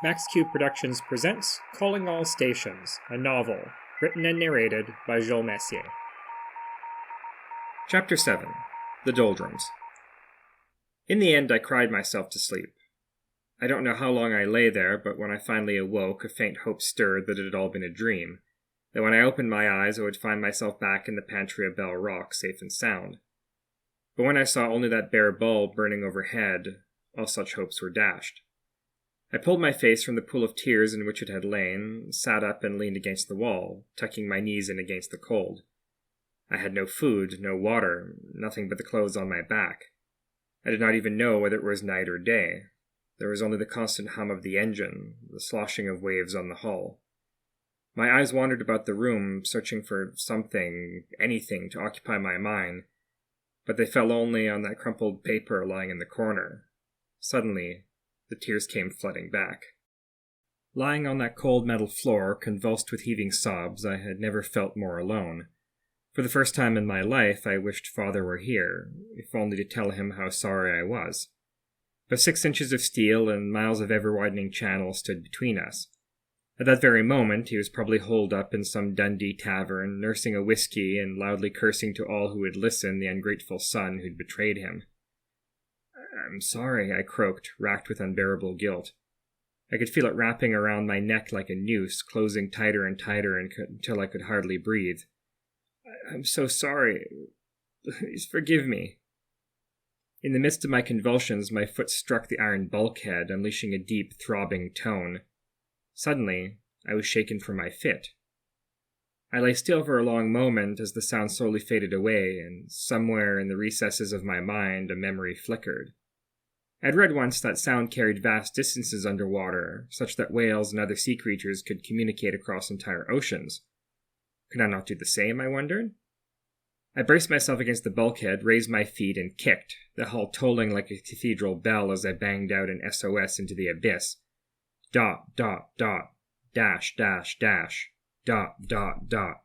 Max Q Productions presents Calling All Stations, a novel, written and narrated by Gilles Messier. Chapter 7. The Doldrums. In the end, I cried myself to sleep. I don't know how long I lay there, but when I finally awoke, a faint hope stirred that it had all been a dream, that when I opened my eyes I would find myself back in the pantry of Bell Rock, safe and sound. But when I saw only that bare bulb burning overhead, all such hopes were dashed. I pulled my face from the pool of tears in which it had lain, sat up and leaned against the wall, tucking my knees in against the cold. I had no food, no water, nothing but the clothes on my back. I did not even know whether it was night or day. There was only the constant hum of the engine, the sloshing of waves on the hull. My eyes wandered about the room, searching for something, anything, to occupy my mind, but they fell only on that crumpled paper lying in the corner. Suddenly, the tears came flooding back. Lying on that cold metal floor, convulsed with heaving sobs, I had never felt more alone. For the first time in my life, I wished Father were here, if only to tell him how sorry I was. But 6 inches of steel and miles of ever-widening channel stood between us. At that very moment, he was probably holed up in some Dundee tavern, nursing a whiskey and loudly cursing to all who would listen the ungrateful son who'd betrayed him. "I'm sorry," I croaked, racked with unbearable guilt. I could feel it wrapping around my neck like a noose, closing tighter and tighter until I could hardly breathe. "I'm so sorry. Please forgive me." In the midst of my convulsions, my foot struck the iron bulkhead, unleashing a deep, throbbing tone. Suddenly, I was shaken from my fit. I lay still for a long moment as the sound slowly faded away, and somewhere in the recesses of my mind a memory flickered. I had read once that sound carried vast distances underwater, such that whales and other sea creatures could communicate across entire oceans. Could I not do the same, I wondered? I braced myself against the bulkhead, raised my feet, and kicked, the hull tolling like a cathedral bell as I banged out an SOS into the abyss. Dot, dot, dot, dash, dash, dash, dot, dot, dot.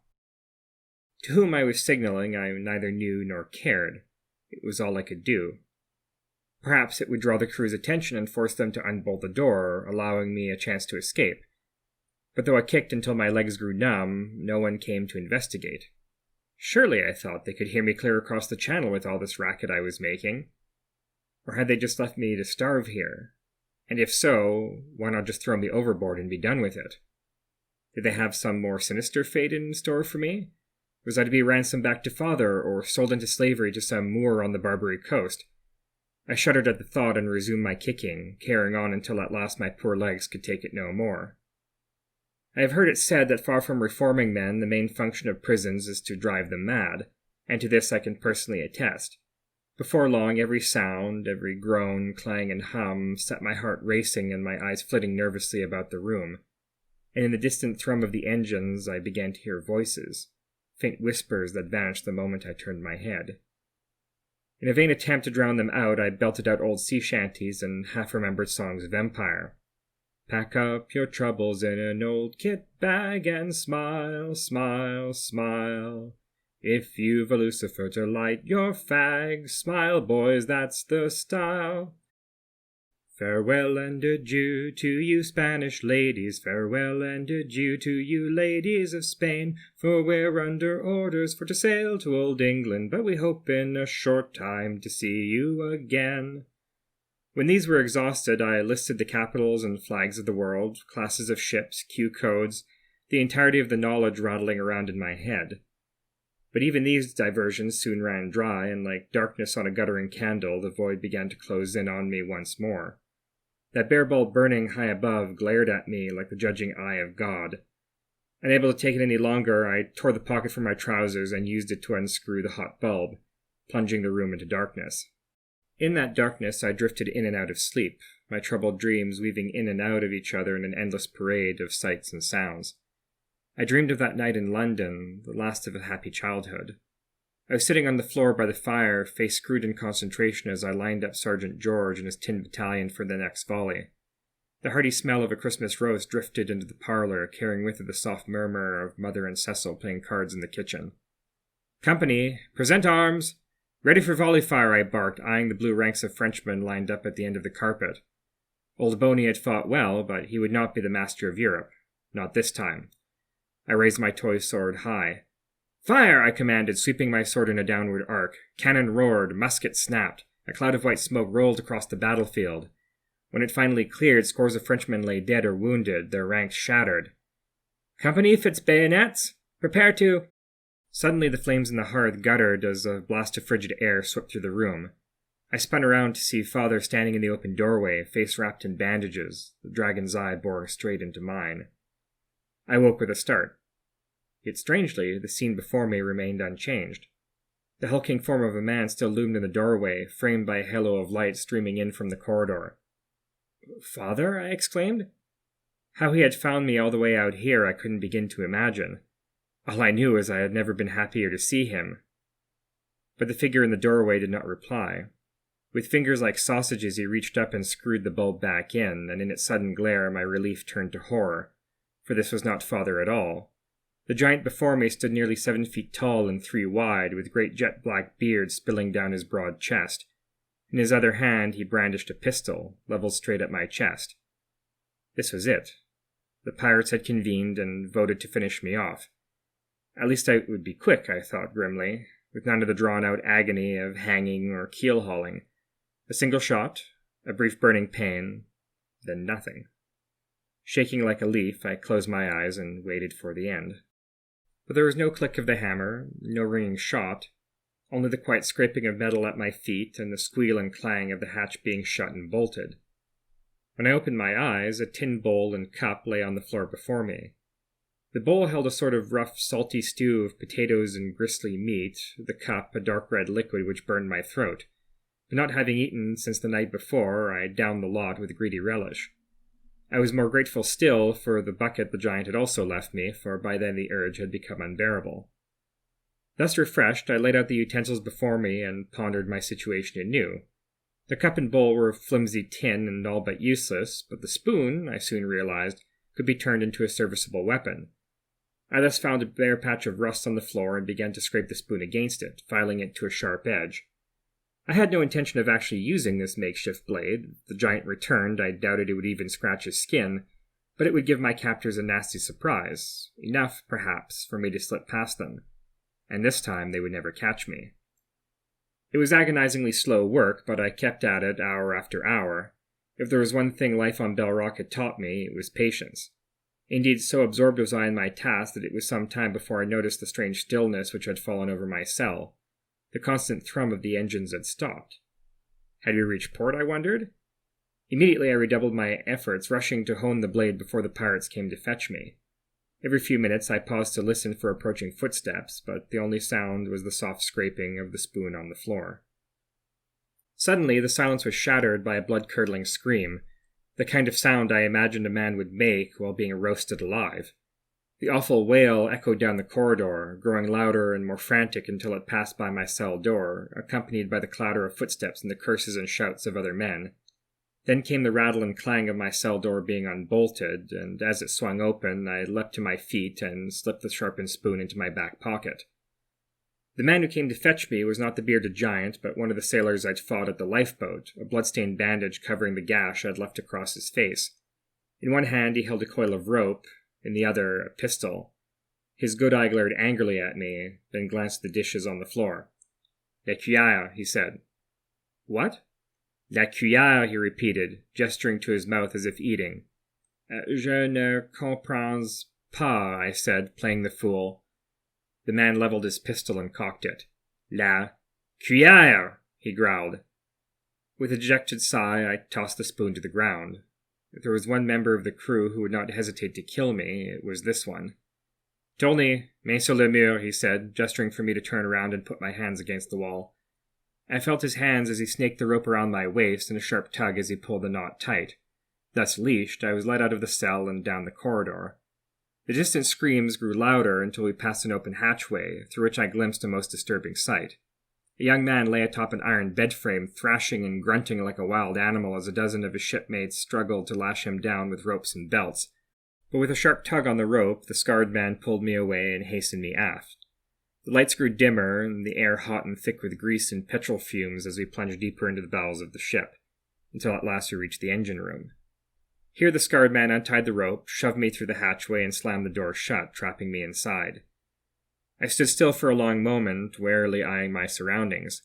To whom I was signaling I neither knew nor cared. It was all I could do. Perhaps it would draw the crew's attention and force them to unbolt the door, allowing me a chance to escape. But though I kicked until my legs grew numb, no one came to investigate. Surely, I thought, they could hear me clear across the channel with all this racket I was making. Or had they just left me to starve here? And if so, why not just throw me overboard and be done with it? Did they have some more sinister fate in store for me? Was I to be ransomed back to Father, or sold into slavery to some Moor on the Barbary coast? I shuddered at the thought and resumed my kicking, carrying on until at last my poor legs could take it no more. I have heard it said that far from reforming men, the main function of prisons is to drive them mad, and to this I can personally attest. Before long, every sound, every groan, clang, and hum set my heart racing and my eyes flitting nervously about the room, and in the distant thrum of the engines I began to hear voices, faint whispers that vanished the moment I turned my head. In a vain attempt to drown them out, I belted out old sea shanties and half-remembered songs of empire. Pack up your troubles in an old kit bag and smile, smile, smile. If you've a lucifer to light your fag, smile, boys, that's the style. Farewell and adieu to you Spanish ladies, farewell and adieu to you ladies of Spain, for we're under orders for to sail to old England, but we hope in a short time to see you again. When these were exhausted, I listed the capitals and flags of the world, classes of ships, Q codes, the entirety of the knowledge rattling around in my head. But even these diversions soon ran dry, and like darkness on a guttering candle, the void began to close in on me once more. That bare bulb burning high above glared at me like the judging eye of God. Unable to take it any longer, I tore the pocket from my trousers and used it to unscrew the hot bulb, plunging the room into darkness. In that darkness I drifted in and out of sleep, my troubled dreams weaving in and out of each other in an endless parade of sights and sounds. I dreamed of that night in London, the last of a happy childhood. I was sitting on the floor by the fire, face screwed in concentration as I lined up Sergeant George and his tin battalion for the next volley. The hearty smell of a Christmas roast drifted into the parlor, carrying with it the soft murmur of Mother and Cecil playing cards in the kitchen. "Company, present arms! Ready for volley fire," I barked, eyeing the blue ranks of Frenchmen lined up at the end of the carpet. Old Boney had fought well, but he would not be the master of Europe. Not this time. I raised my toy sword high. "Fire!" I commanded, sweeping my sword in a downward arc. Cannon roared, muskets snapped. A cloud of white smoke rolled across the battlefield. When it finally cleared, scores of Frenchmen lay dead or wounded, their ranks shattered. "Company fits bayonets! Prepare to—" Suddenly the flames in the hearth guttered as a blast of frigid air swept through the room. I spun around to see Father standing in the open doorway, face wrapped in bandages, the dragon's eye boring straight into mine. I woke with a start. Yet strangely, the scene before me remained unchanged. The hulking form of a man still loomed in the doorway, framed by a halo of light streaming in from the corridor. "Father?" I exclaimed. How he had found me all the way out here I couldn't begin to imagine. All I knew is I had never been happier to see him. But the figure in the doorway did not reply. With fingers like sausages he reached up and screwed the bulb back in, and in its sudden glare my relief turned to horror, for this was not Father at all. The giant before me stood nearly 7 feet tall and 3 wide, with great jet-black beard spilling down his broad chest. In his other hand he brandished a pistol, leveled straight at my chest. This was it. The pirates had convened and voted to finish me off. At least I would be quick, I thought grimly, with none of the drawn-out agony of hanging or keel-hauling. A single shot, a brief burning pain, then nothing. Shaking like a leaf, I closed my eyes and waited for the end. But there was no click of the hammer, no ringing shot, only the quiet scraping of metal at my feet and the squeal and clang of the hatch being shut and bolted. When I opened my eyes, a tin bowl and cup lay on the floor before me. The bowl held a sort of rough, salty stew of potatoes and gristly meat, the cup a dark red liquid which burned my throat. But not having eaten since the night before, I downed the lot with greedy relish. I was more grateful still for the bucket the giant had also left me, for by then the urge had become unbearable. Thus refreshed, I laid out the utensils before me and pondered my situation anew. The cup and bowl were of flimsy tin and all but useless, but the spoon, I soon realized, could be turned into a serviceable weapon. I thus found a bare patch of rust on the floor and began to scrape the spoon against it, filing it to a sharp edge. I had no intention of actually using this makeshift blade. If the giant returned, I doubted it would even scratch his skin, but it would give my captors a nasty surprise, enough, perhaps, for me to slip past them, and this time they would never catch me. It was agonizingly slow work, but I kept at it hour after hour. If there was one thing life on Bell Rock had taught me, it was patience. Indeed, so absorbed was I in my task that it was some time before I noticed the strange stillness which had fallen over my cell. The constant thrum of the engines had stopped. Had we reached port, I wondered? Immediately I redoubled my efforts, rushing to hone the blade before the pirates came to fetch me. Every few minutes I paused to listen for approaching footsteps, but the only sound was the soft scraping of the spoon on the floor. Suddenly the silence was shattered by a blood-curdling scream, the kind of sound I imagined a man would make while being roasted alive. The awful wail echoed down the corridor, growing louder and more frantic until it passed by my cell door, accompanied by the clatter of footsteps and the curses and shouts of other men. Then came the rattle and clang of my cell door being unbolted, and as it swung open, I leapt to my feet and slipped the sharpened spoon into my back pocket. The man who came to fetch me was not the bearded giant, but one of the sailors I'd fought at the lifeboat, a blood-stained bandage covering the gash I'd left across his face. In one hand he held a coil of rope, in the other a pistol. His good eye glared angrily at me, then glanced at the dishes on the floor. "La cuillère," he said. "What?" "La cuillère," he repeated, gesturing to his mouth as if eating. Je ne comprends pas," I said, playing the fool. The man leveled his pistol and cocked it. "La cuillère," he growled. With a dejected sigh, I tossed the spoon to the ground. If there was one member of the crew who would not hesitate to kill me, it was this one. "Tolney, main sur le mur," he said, gesturing for me to turn around and put my hands against the wall. I felt his hands as he snaked the rope around my waist and a sharp tug as he pulled the knot tight. Thus leashed, I was led out of the cell and down the corridor. The distant screams grew louder until we passed an open hatchway, through which I glimpsed a most disturbing sight. A young man lay atop an iron bed frame, thrashing and grunting like a wild animal as a dozen of his shipmates struggled to lash him down with ropes and belts. But with a sharp tug on the rope, the scarred man pulled me away and hastened me aft. The lights grew dimmer, and the air hot and thick with grease and petrol fumes as we plunged deeper into the bowels of the ship, until at last we reached the engine room. Here the scarred man untied the rope, shoved me through the hatchway, and slammed the door shut, trapping me inside. I stood still for a long moment, warily eyeing my surroundings.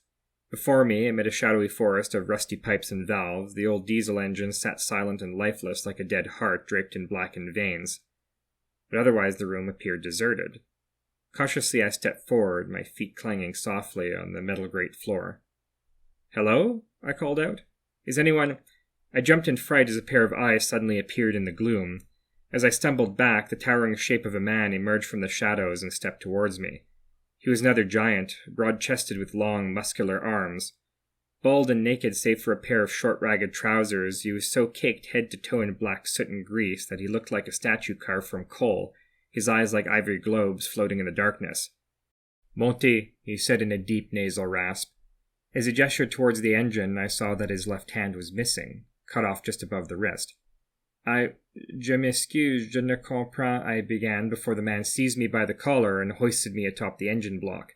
Before me, amid a shadowy forest of rusty pipes and valves, the old diesel engine sat silent and lifeless like a dead heart draped in blackened veins. But otherwise the room appeared deserted. Cautiously I stepped forward, my feet clanging softly on the metal grate floor. "Hello?" I called out. "Is anyone—" I jumped in fright as a pair of eyes suddenly appeared in the gloom. As I stumbled back, the towering shape of a man emerged from the shadows and stepped towards me. He was another giant, broad-chested with long, muscular arms. Bald and naked save for a pair of short, ragged trousers, he was so caked head to toe in black soot and grease that he looked like a statue carved from coal, his eyes like ivory globes floating in the darkness. "Montez," he said in a deep nasal rasp. As he gestured towards the engine, I saw that his left hand was missing, cut off just above the wrist. Je m'excuse, je ne comprends," I began before the man seized me by the collar and hoisted me atop the engine block.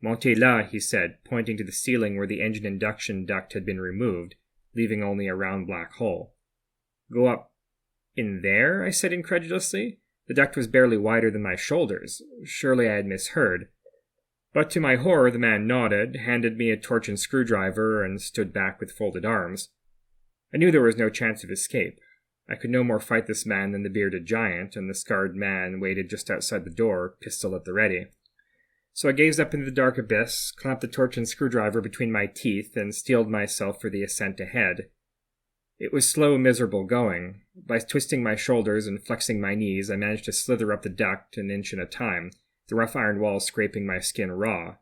"Montez là," he said, pointing to the ceiling where the engine induction duct had been removed, leaving only a round black hole. "Go up." "In there?" I said incredulously. The duct was barely wider than my shoulders. Surely I had misheard. But to my horror the man nodded, handed me a torch and screwdriver, and stood back with folded arms. I knew there was no chance of escape. I could no more fight this man than the bearded giant, and the scarred man waited just outside the door, pistol at the ready. So I gazed up into the dark abyss, clamped the torch and screwdriver between my teeth, and steeled myself for the ascent ahead. It was slow, miserable going. By twisting my shoulders and flexing my knees, I managed to slither up the duct an inch at a time, the rough iron walls scraping my skin raw.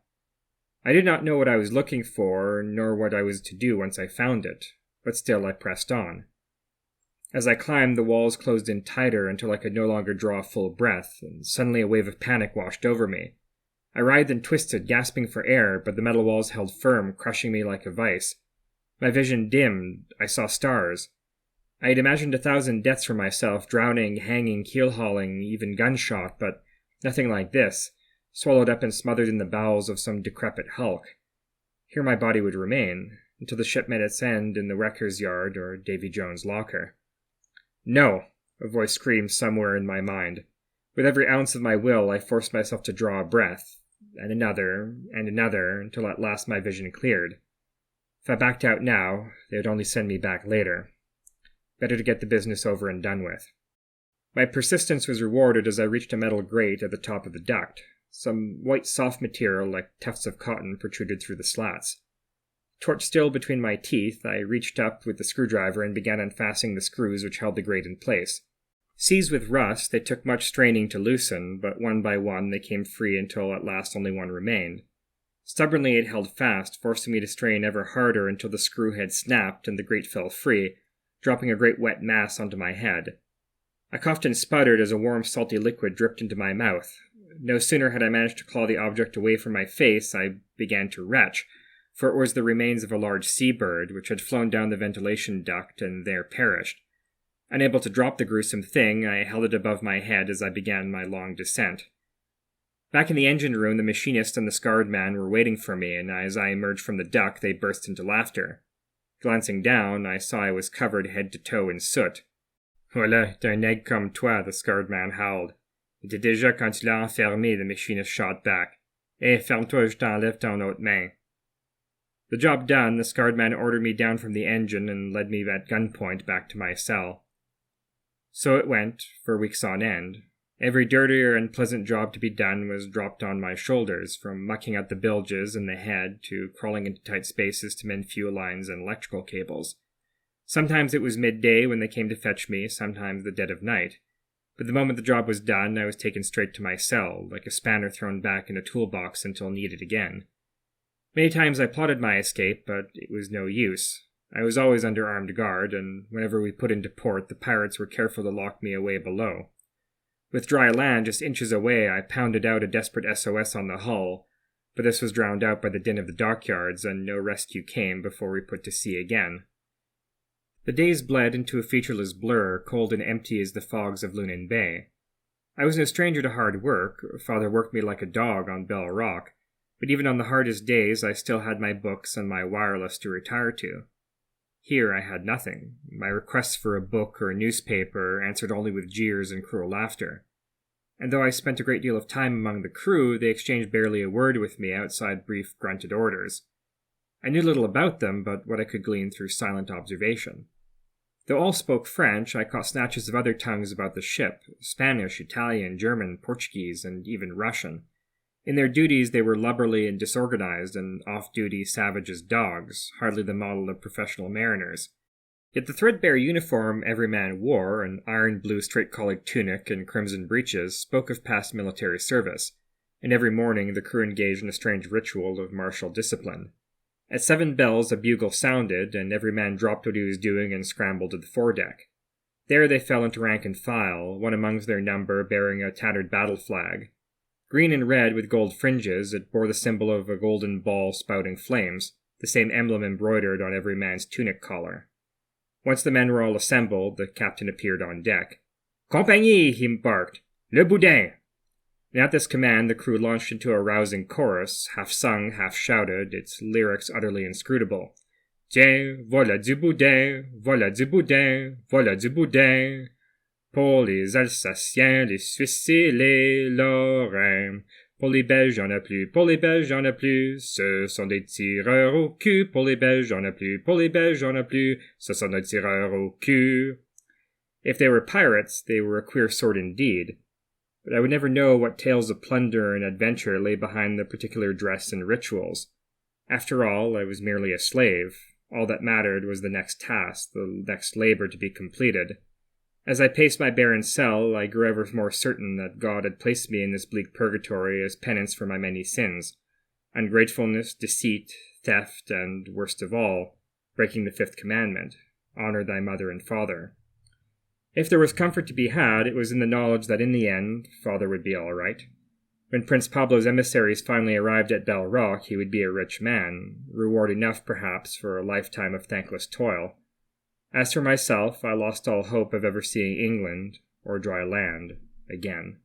I did not know what I was looking for, nor what I was to do once I found it, but still I pressed on. As I climbed, the walls closed in tighter until I could no longer draw a full breath, and suddenly a wave of panic washed over me. I writhed and twisted, gasping for air, but the metal walls held firm, crushing me like a vice. My vision dimmed. I saw stars. I had imagined 1,000 deaths for myself, drowning, hanging, keel-hauling, even gunshot, but nothing like this, swallowed up and smothered in the bowels of some decrepit hulk. Here my body would remain, until the ship met its end in the wrecker's yard or Davy Jones' locker. "No!" a voice screamed somewhere in my mind. With every ounce of my will, I forced myself to draw a breath, and another, until at last my vision cleared. If I backed out now, they would only send me back later. Better to get the business over and done with. My persistence was rewarded as I reached a metal grate at the top of the duct. Some white soft material like tufts of cotton protruded through the slats. Torch still between my teeth, I reached up with the screwdriver and began unfastening the screws which held the grate in place. Seized with rust, they took much straining to loosen, but one by one they came free until at last only one remained. Stubbornly it held fast, forcing me to strain ever harder until the screw head snapped and the grate fell free, dropping a great wet mass onto my head. I coughed and sputtered as a warm, salty liquid dripped into my mouth. No sooner had I managed to claw the object away from my face, I began to retch, for it was the remains of a large seabird which had flown down the ventilation duct and there perished. Unable to drop the gruesome thing, I held it above my head as I began my long descent. Back in the engine room, the machinist and the scarred man were waiting for me, and as I emerged from the duct, they burst into laughter. Glancing down, I saw I was covered head to toe in soot. "Voilà, t'es un aigle comme toi," the scarred man howled. "Était déjà quand tu l'as enfermé," the machinist shot back. "Eh, ferme-toi, je t'enlève ton autre main." The job done, the scarred man ordered me down from the engine and led me at gunpoint back to my cell. So it went, for weeks on end. Every dirtier and pleasant job to be done was dropped on my shoulders, from mucking out the bilges in the head to crawling into tight spaces to mend fuel lines and electrical cables. Sometimes it was midday when they came to fetch me, sometimes the dead of night. But the moment the job was done, I was taken straight to my cell, like a spanner thrown back in a toolbox until needed again. Many times I plotted my escape, but it was no use. I was always under armed guard, and whenever we put into port, the pirates were careful to lock me away below. With dry land just inches away, I pounded out a desperate SOS on the hull, but this was drowned out by the din of the dockyards, and no rescue came before we put to sea again. The days bled into a featureless blur, cold and empty as the fogs of Lunan Bay. I was no stranger to hard work. Father worked me like a dog on Bell Rock, but even on the hardest days I still had my books and my wireless to retire to. Here I had nothing. My requests for a book or a newspaper answered only with jeers and cruel laughter. And though I spent a great deal of time among the crew, they exchanged barely a word with me outside brief grunted orders. I knew little about them but what I could glean through silent observation. Though all spoke French, I caught snatches of other tongues about the ship: Spanish, Italian, German, Portuguese, and even Russian. In their duties they were lubberly and disorganized, and off-duty savage as dogs, hardly the model of professional mariners. Yet the threadbare uniform every man wore, an iron-blue straight-collared tunic and crimson breeches, spoke of past military service, and every morning the crew engaged in a strange ritual of martial discipline. At 7 bells a bugle sounded, and every man dropped what he was doing and scrambled to the foredeck. There they fell into rank and file, one amongst their number bearing a tattered battle flag. Green and red with gold fringes, it bore the symbol of a golden ball spouting flames, the same emblem embroidered on every man's tunic collar. Once the men were all assembled, the captain appeared on deck. "Compagnie!" he barked. "Le boudin!" And at this command the crew launched into a rousing chorus, half sung, half shouted, its lyrics utterly inscrutable. Tiens, voilà du boudin, voilà du boudin, voilà du boudin. Pour les Alsaciens, les Suisses et les Lorrains. Pour les Belges, y'en a plus, pour les Belges, y'en a plus. Ce sont des tireurs au cul. Pour les Belges, y'en a plus, pour les Belges, y'en a plus. Ce sont des tireurs au cul. If they were pirates, they were a queer sort indeed. But I would never know what tales of plunder and adventure lay behind the particular dress and rituals. After all, I was merely a slave. All that mattered was the next task, the next labor to be completed. As I paced my barren cell, I grew ever more certain that God had placed me in this bleak purgatory as penance for my many sins: ungratefulness, deceit, theft, and, worst of all, breaking the 5th commandment: honor thy mother and father. If there was comfort to be had, it was in the knowledge that in the end, father would be all right. When Prince Pablo's emissaries finally arrived at Belle Rock, he would be a rich man, reward enough, perhaps, for a lifetime of thankless toil. As for myself, I lost all hope of ever seeing England, or dry land, again.